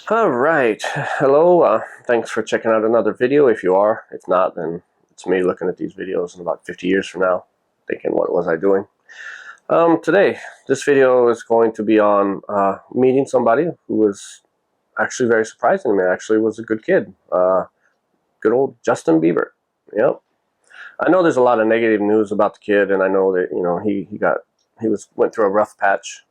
All right. Hello. Thanks for checking out another video. If you are, if not, then it's me looking at these videos in about 50 years from now, thinking, what was I doing? Today, this video is going to be on meeting somebody who was actually very surprising to me. Actually, was a good kid. Good old Justin Bieber. Yep. I know there's a lot of negative news about the kid, and I know that he went through a rough patch.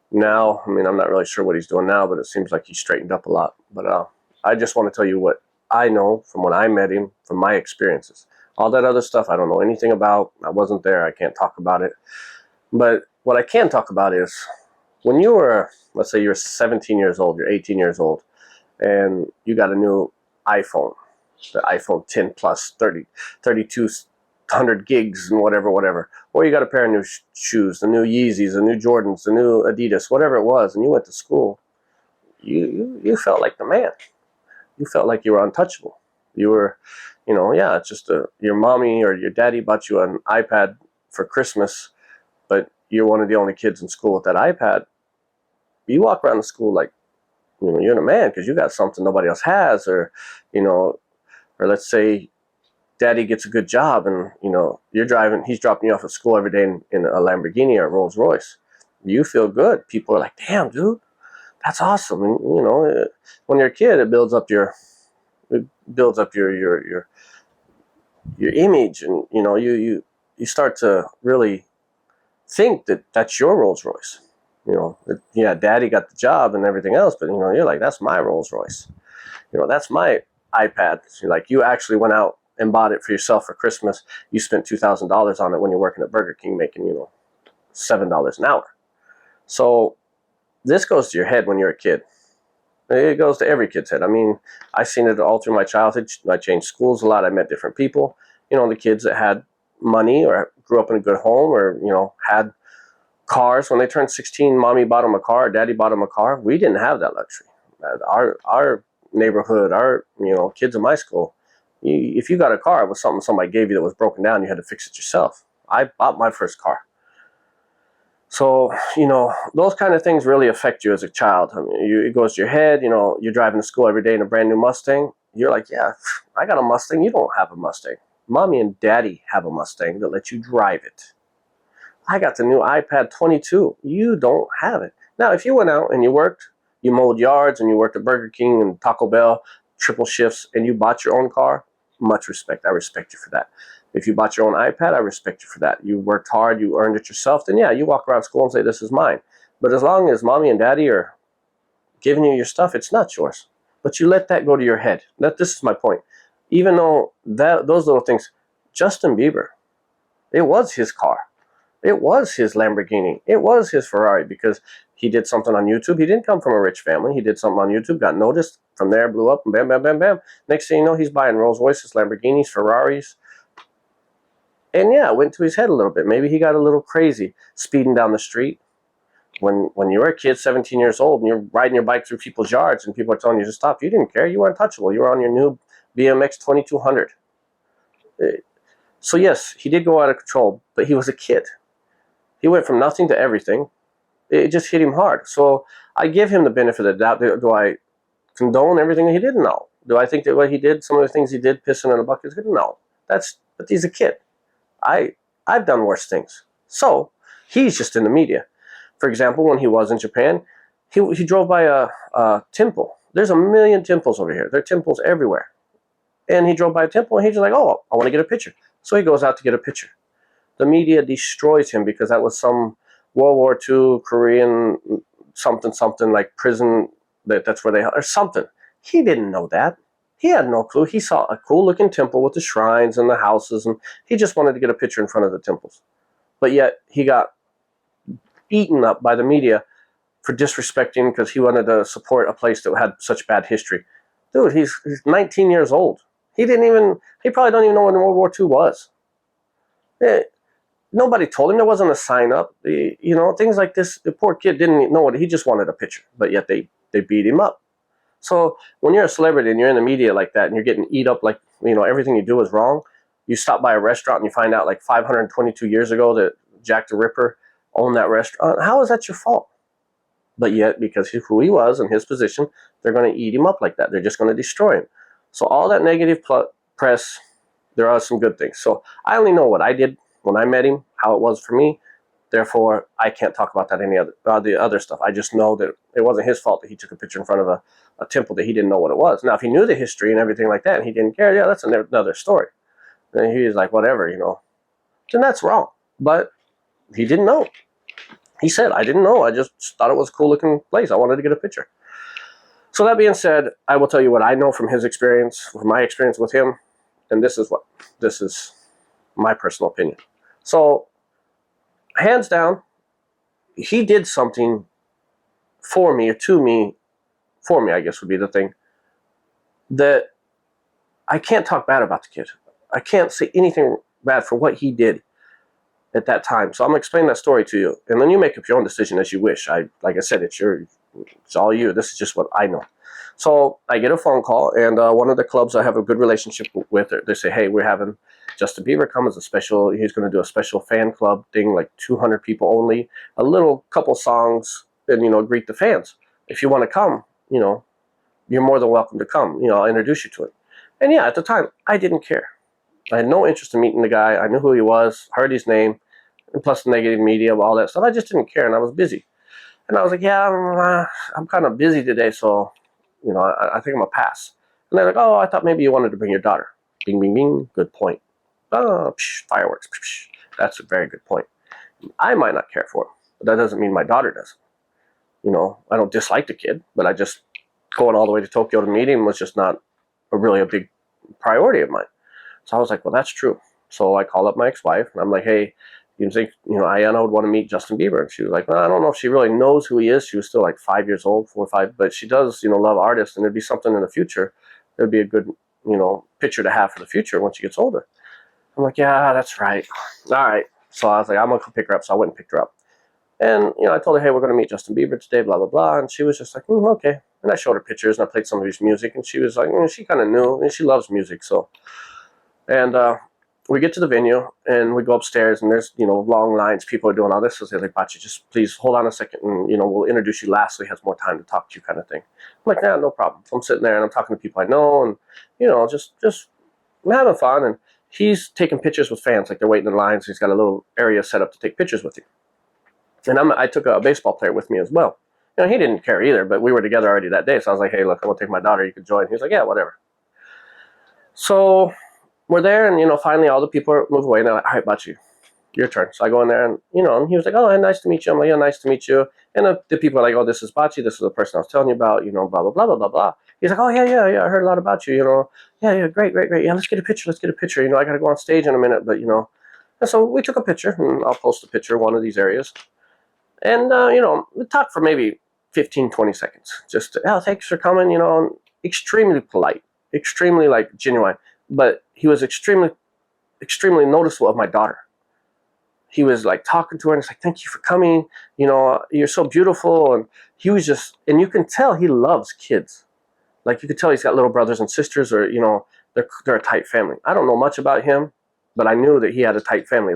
Now, I mean, I'm not really sure what he's doing now, but it seems like he's straightened up a lot. But I just want to tell you what I know from when I met him, from my experiences. All that other stuff I don't know anything about. I wasn't there. I can't talk about it. But what I can talk about is when you were, let's say you're 17 years old, you're 18 years old, and you got a new iPhone, the iPhone 10 plus 3200 gigs and whatever. Or you got a pair of new shoes, the new Yeezys, the new Jordans, the new Adidas, whatever it was, and you went to school. You felt like the man. You felt like you were untouchable. You were, it's just your mommy or your daddy bought you an iPad for Christmas, but you're one of the only kids in school with that iPad. You walk around the school like, you're the man because you got something nobody else has, or let's say daddy gets a good job and he's dropping you off at school every day in a Lamborghini or a Rolls Royce. You feel good. People are like, damn, dude, that's awesome. And when you're a kid, it builds up your image, and you start to really think that that's your Rolls Royce. Yeah, daddy got the job and everything else, but you're like, that's my Rolls Royce. That's my iPad. So you actually went out and bought it for yourself for Christmas. You spent $2,000 on it when you're working at Burger King making, $7 an hour. So this goes to your head when you're a kid. It goes to every kid's head. I mean, I've seen it all through my childhood. I changed schools a lot. I met different people. The kids that had money or grew up in a good home or, had cars. When they turned 16, mommy bought them a car, daddy bought them a car. We didn't have that luxury. Our neighborhood, our, kids in my school, if you got a car, it was something somebody gave you that was broken down. You had to fix it yourself. I bought my first car. So, those kind of things really affect you as a child. I mean, it goes to your head. You're driving to school every day in a brand new Mustang. You're like, yeah, I got a Mustang. You don't have a Mustang. Mommy and daddy have a Mustang that lets you drive it. I got the new iPad 22. You don't have it. Now, if you went out and you worked, you mowed yards and you worked at Burger King and Taco Bell, triple shifts, and you bought your own car, much respect. I respect you for that. If you bought your own iPad, I respect you for that. You worked hard, you earned it yourself, then yeah, you walk around school and say, this is mine. But as long as mommy and daddy are giving you your stuff, it's not yours. But you let that go to your head. This is my point. Even though those little things, Justin Bieber, it was his car. It was his Lamborghini. It was his Ferrari because he did something on YouTube. He didn't come from a rich family. He did something on YouTube, got noticed. From there, blew up, and bam, bam, bam, bam. Next thing you know, he's buying Rolls Royces, Lamborghinis, Ferraris. And yeah, it went to his head a little bit. Maybe he got a little crazy speeding down the street. When you were a kid, 17 years old, and you're riding your bike through people's yards and people are telling you to stop, you didn't care. You were untouchable. You were on your new BMX 2200. So yes, he did go out of control, but he was a kid. He went from nothing to everything. It just hit him hard. So I give him the benefit of the doubt. Do I condone everything he did? No. Do I think that what he did, some of the things he did, pissing in a bucket, is good? No. But he's a kid. I've done worse things. So he's just in the media. For example, when he was in Japan, he drove by a temple. There's a million temples over here. There are temples everywhere. And he drove by a temple and he's just like, oh, I want to get a picture. So he goes out to get a picture. The media destroys him because that was some World War II Korean something like prison, that's where they, or something. He didn't know that. He had no clue. He saw a cool looking temple with the shrines and the houses, and he just wanted to get a picture in front of the temples. But yet he got eaten up by the media for disrespecting because he wanted to support a place that had such bad history. Dude, he's 19 years old. He probably don't even know when World War II was. Nobody told him. There wasn't a sign up. Things like this. The poor kid didn't know it. He just wanted a picture, but yet they beat him up. So when you're a celebrity and you're in the media like that and you're getting eat up like, everything you do is wrong, you stop by a restaurant and you find out like 522 years ago that Jack the Ripper owned that restaurant. How is that your fault? But yet, because of who he was and his position, they're going to eat him up like that. They're just going to destroy him. So all that negative press, there are some good things. So I only know what I did when I met him, how it was for me. Therefore, I can't talk about that the other stuff. I just know that it wasn't his fault that he took a picture in front of a temple that he didn't know what it was. Now, if he knew the history and everything like that and he didn't care, yeah, that's another story. And he was like, whatever, then that's wrong. But he didn't know. He said, I didn't know. I just thought it was a cool looking place. I wanted to get a picture. So that being said, I will tell you what I know from his experience, from my experience with him. And this is my personal opinion. So hands down, he did something for me, I guess would be the thing, that I can't talk bad about the kid. I can't say anything bad for what he did at that time. So I'm going to explain that story to you. And then you make up your own decision as you wish. Like I said, it's all you. This is just what I know. So I get a phone call, and one of the clubs I have a good relationship with, they say, hey, we're having Justin Bieber come as he's going to do a special fan club thing, like 200 people only, a little couple songs, and, greet the fans. If you want to come, you're more than welcome to come. I'll introduce you to it. And yeah, at the time, I didn't care. I had no interest in meeting the guy. I knew who he was, heard his name, and plus the negative media, all that stuff. I just didn't care, and I was busy. And I was like, yeah, I'm kind of busy today, so, I think I'm going to pass. And they're like, oh, I thought maybe you wanted to bring your daughter. Bing, bing, bing. Good point. Oh, fireworks. That's a very good point. I might not care for him, but that doesn't mean my daughter doesn't. I don't dislike the kid, but I just going all the way to Tokyo to meet him was just not really a big priority of mine. So I was like, well, that's true. So I called up my ex-wife, and I'm like, hey, you think, Ayana would want to meet Justin Bieber? And she was like, well, I don't know if she really knows who he is. She was still like 5 years old, 4 or 5, but she does, love artists, and it'd be something in the future. It'd be a good, picture to have for the future when she gets older. I'm like, yeah, that's right. All right. So I was like, I'm going to pick her up. So I went and picked her up. And, I told her, hey, we're going to meet Justin Bieber today, blah, blah, blah. And she was just like, okay. And I showed her pictures, and I played some of his music, and she was like, she kind of knew, and she loves music. So, and we get to the venue, and we go upstairs, and there's, long lines. People are doing all this. So they're like, Bachi, just please hold on a second, and, we'll introduce you last so he has more time to talk to you, kind of thing. I'm like, no problem. So I'm sitting there, and I'm talking to people I know, and, just I'm having fun. And he's taking pictures with fans, like they're waiting in lines. He's got a little area set up to take pictures with you. And I took a baseball player with me as well. He didn't care either, but we were together already that day. So I was like, hey, look, I'm going to take my daughter. You can join. He was like, yeah, whatever. So we're there, and, finally all the people move away. And they're like, all right, Bachi, your turn. So I go in there, and, and he was like, oh, nice to meet you. I'm like, yeah, nice to meet you. And the people are like, oh, this is Bachi. This is the person I was telling you about, blah, blah, blah, blah, blah, blah. He's like, oh, yeah, I heard a lot about you, Yeah, great. Yeah, let's get a picture. I got to go on stage in a minute, but, And so we took a picture, and I'll post a picture of one of these areas. And, we talked for maybe 15, 20 seconds. Just, thanks for coming, extremely polite, extremely, genuine. But he was extremely, extremely noticeable of my daughter. He was, talking to her, and it's like, thank you for coming. You're so beautiful. And he was just, and you can tell he loves kids. You could tell he's got little brothers and sisters, or, they're a tight family. I don't know much about him, but I knew that he had a tight family.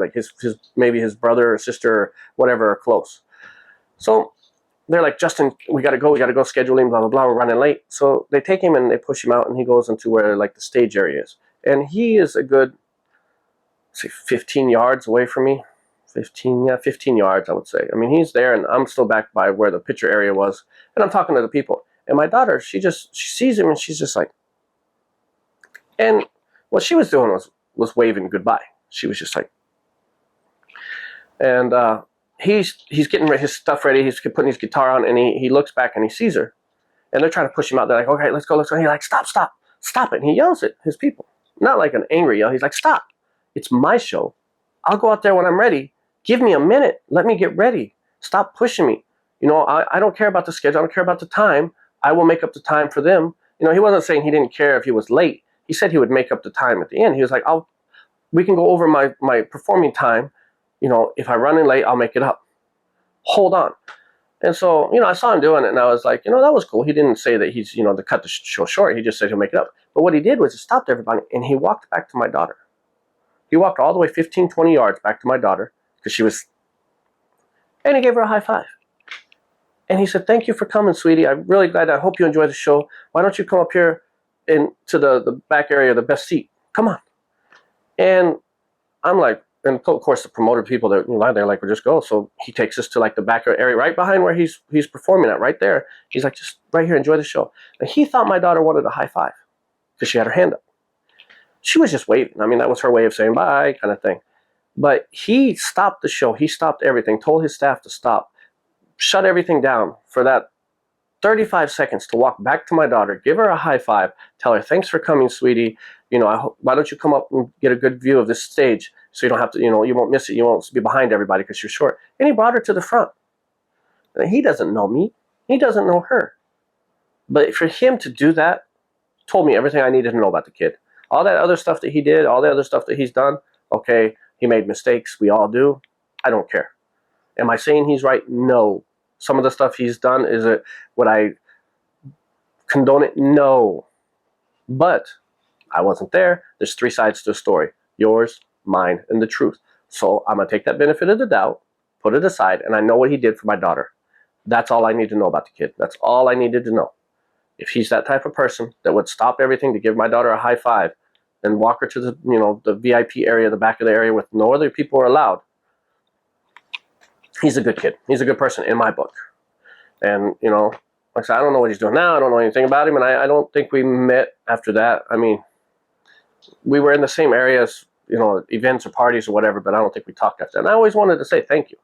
Maybe his brother or sister or whatever are close. So they're like, Justin, we got to go scheduling, blah, blah, blah. We're running late. So they take him and they push him out, and he goes into where the stage area is. And he is a good, say, 15 yards away from me. 15 yards, I would say. I mean, he's there, and I'm still back by where the picture area was. And I'm talking to the people. And my daughter, she sees him, and she's just like, and what she was doing was waving goodbye. She was just like, and he's getting his stuff ready. He's putting his guitar on, and he looks back, and he sees her, and they're trying to push him out. They're like, okay, let's go. And he's like, stop it. And he yells at his people, not like an angry yell. He's like, stop. It's my show. I'll go out there when I'm ready. Give me a minute. Let me get ready. Stop pushing me. I don't care about the schedule. I don't care about the time. I will make up the time for them. He wasn't saying he didn't care if he was late. He said he would make up the time at the end. He was like, we can go over my performing time. If I run in late, I'll make it up. Hold on. And so, I saw him doing it, and I was like, that was cool. He didn't say that he's, to cut the show short. He just said he'll make it up. But what he did was he stopped everybody, and he walked back to my daughter. He walked all the way 15, 20 yards back to my daughter, because she was, and he gave her a high five. And he said, "Thank you for coming, sweetie. I'm really glad. I hope you enjoy the show. Why don't you come up here to the back area, the best seat? Come on." And I'm like, and of course the promoter people, they're like, "Well, just go." So he takes us to like the back area right behind where he's performing at, right there. He's like, "Just right here, enjoy the show." And he thought my daughter wanted a high five because she had her hand up. She was just waving. I mean, that was her way of saying bye, kind of thing. But he stopped the show. He stopped everything, told his staff to stop, shut everything down for that 35 seconds to walk back to my daughter, give her a high five, tell her, "Thanks for coming, sweetie. Why don't you come up and get a good view of this stage so you don't have to, you won't miss it. You won't be behind everybody because you're short." And he brought her to the front. And he doesn't know me. He doesn't know her. But for him to do that, told me everything I needed to know about the kid. All that other stuff that he did, all the other stuff that he's done, okay, he made mistakes. We all do. I don't care. Am I saying he's right? No. Some of the stuff he's done, would I condone it? No. But I wasn't there. There's 3 sides to a story. Yours, mine, and the truth. So I'm going to take that benefit of the doubt, put it aside, and I know what he did for my daughter. That's all I need to know about the kid. That's all I needed to know. If he's that type of person that would stop everything to give my daughter a high five and walk her to the VIP area, the back of the area with no other people are allowed, he's a good kid. He's a good person in my book. And, like I said, I don't know what he's doing now. I don't know anything about him. And I don't think we met after that. I mean, we were in the same areas, events or parties or whatever, but I don't think we talked after that. And I always wanted to say thank you.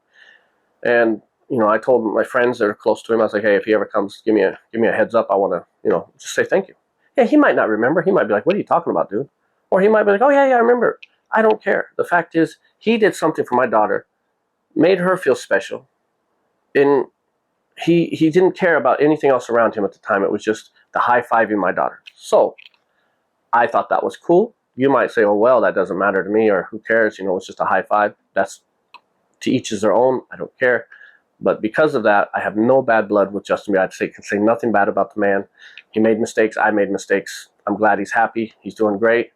And, I told my friends that are close to him, I was like, "Hey, if he ever comes, give me a heads up. I want to, just say thank you." Yeah, he might not remember. He might be like, "What are you talking about, dude?" Or he might be like, "Oh, yeah, I remember." I don't care. The fact is, he did something for my daughter, made her feel special, and he didn't care about anything else around him at the time. It was just the high-fiving my daughter. So I thought that was cool. You might say, "Oh, well, that doesn't matter to me," or "Who cares? It's just a high five." That's to each his their own. I don't care. But because of that, I have no bad blood with Justin Bieber. I can say nothing bad about the man. He made mistakes. I made mistakes. I'm glad he's happy. He's doing great.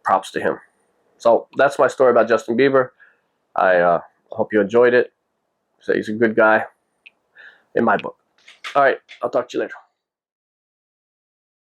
Props to him. So that's my story about Justin Bieber. I hope you enjoyed it. So he's a good guy in my book. All right, I'll talk to you later.